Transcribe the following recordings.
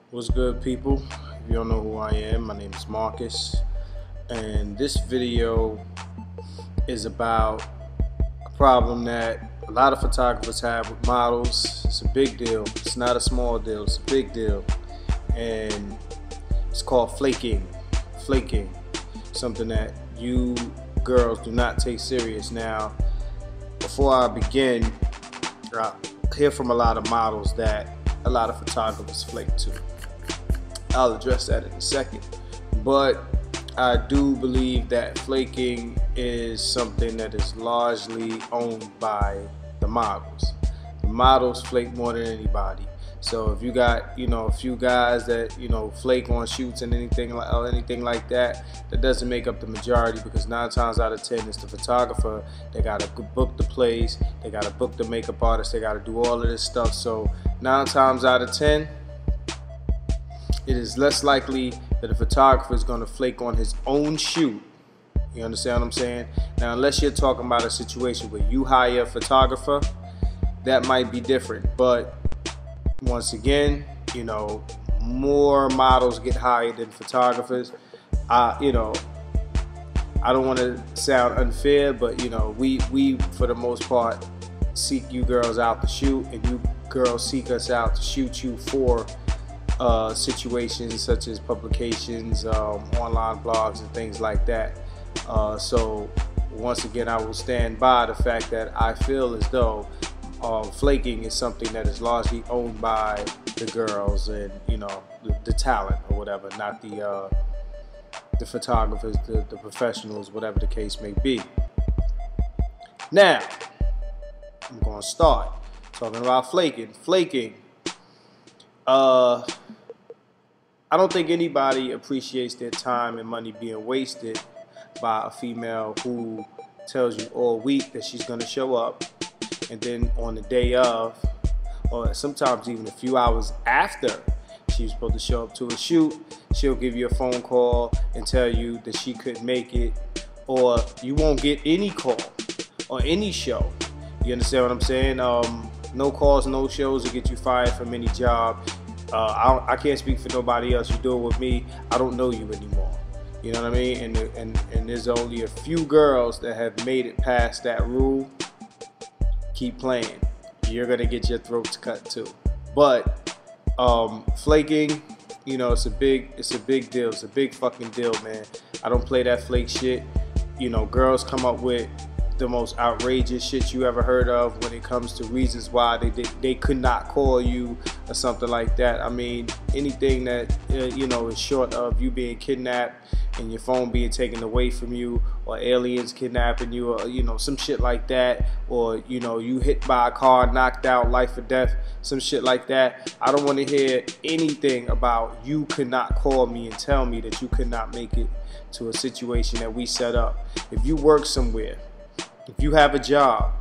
What's good, people? If you don't know who I am, my name is Marcus, and this video is about a problem that a lot of photographers have with models. It's a big deal. It's not a small deal. It's a big deal, and it's called flaking. Flaking, something that you girls do not take serious. Now, before I begin, I hear from a lot of models that a lot of photographers flake too. I'll address that in a second, but I do believe that flaking is something that is largely owned by the models. The models flake more than anybody. So if you got, a few guys that, flake on shoots and anything like that, that doesn't make up the majority, because 9 times out of 10 it's the photographer. They gotta book the place, they gotta book the makeup artist, they gotta do all of this stuff. So 9 times out of 10, it is less likely that a photographer is going to flake on his own shoot. You understand what I'm saying? Now, unless you're talking about a situation where you hire a photographer, that might be different. But once again, more models get hired than photographers. I don't want to sound unfair, but we for the most part seek you girls out to shoot, and you girls seek us out to shoot you for situations such as publications, online blogs, and things like that. So once again, I will stand by the fact that I feel as though flaking is something that is largely owned by the girls and the talent or whatever, not the photographers, the professionals, whatever the case may be. Now I'm going to start talking about flaking. I don't think anybody appreciates their time and money being wasted by a female who tells you all week that she's going to show up, and then on the day of, or sometimes even a few hours after she's supposed to show up to a shoot, she'll give you a phone call and tell you that she couldn't make it, or you won't get any call or any show. You understand what I'm saying? No calls, no shows will get you fired from any job. I can't speak for nobody else. You do it with me, I don't know you anymore. You know what I mean? And there's only a few girls that have made it past that rule. Keep playing. You're gonna get your throats cut too. But flaking, it's a big deal. It's a big fucking deal, man. I don't play that flake shit. Girls come up with the most outrageous shit you ever heard of when it comes to reasons why they could not call you or something like that. I mean, anything that is short of you being kidnapped and your phone being taken away from you, or aliens kidnapping you, or some shit like that, or you hit by a car, knocked out, life or death, some shit like that. I don't want to hear anything about you could not call me and tell me that you could not make it to a situation that we set up. If you work somewhere, if you have a job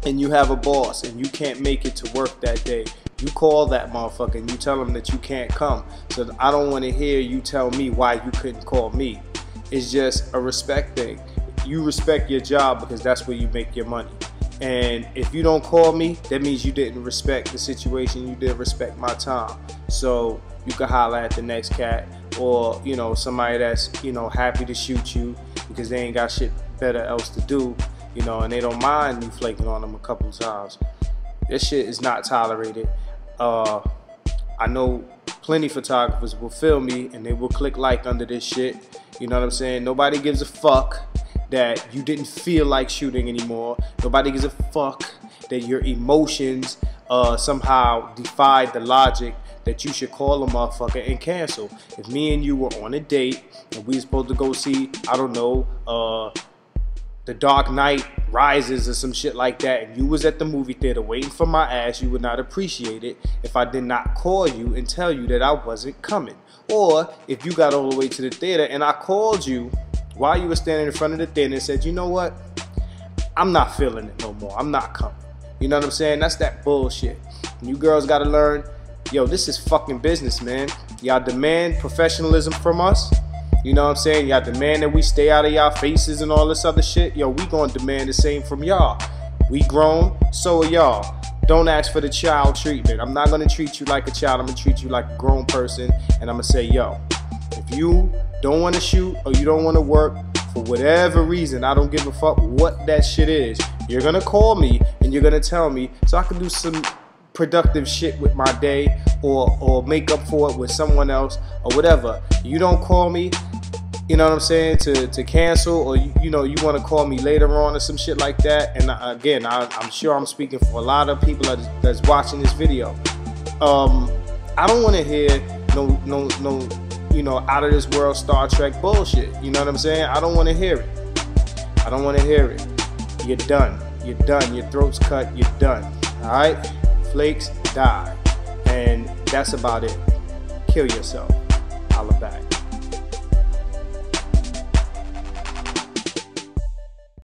and you have a boss and you can't make it to work that day, you call that motherfucker and you tell him that you can't come. So I don't want to hear you tell me why you couldn't call me. It's just a respect thing. You respect your job because that's where you make your money. And if you don't call me, that means you didn't respect the situation. You didn't respect my time. So you can holler at the next cat, or somebody that's happy to shoot you because they ain't got shit better else to do. And they don't mind you flaking on them a couple times. This shit is not tolerated. I know plenty photographers will film me and they will click like under this shit. You know what I'm saying? Nobody gives a fuck that you didn't feel like shooting anymore. Nobody gives a fuck that your emotions somehow defied the logic that you should call a motherfucker and cancel. If me and you were on a date and we were supposed to go see, I don't know, The Dark Knight Rises or some shit like that, and you was at the movie theater waiting for my ass, you would not appreciate it if I did not call you and tell you that I wasn't coming. Or if you got all the way to the theater and I called you while you were standing in front of the theater and said, you know what, I'm not feeling it no more, I'm not coming. You know what I'm saying? That's that bullshit. And you girls gotta learn, yo, this is fucking business, man. Y'all demand professionalism from us. You know what I'm saying? Y'all demand that we stay out of y'all faces and all this other shit. Yo, we gonna demand the same from y'all. We grown, so are y'all. Don't ask for the child treatment. I'm not gonna treat you like a child. I'm gonna treat you like a grown person. And I'm gonna say, yo, if you don't wanna shoot or you don't wanna work for whatever reason, I don't give a fuck what that shit is. You're gonna call me and you're gonna tell me so I can do some productive shit with my day or make up for it with someone else or whatever. You don't call me, you know what I'm saying, to cancel, or you know, you want to call me later on or some shit like that. And again, I'm sure I'm speaking for a lot of people that's watching this video. I don't want to hear no you know, out of this world Star Trek bullshit. You know what I'm saying? I don't want to hear it. I don't want to hear it. You're done. You're done. Your throat's cut. You're done. All right? Flakes, die. And that's about it. Kill yourself. Holla back.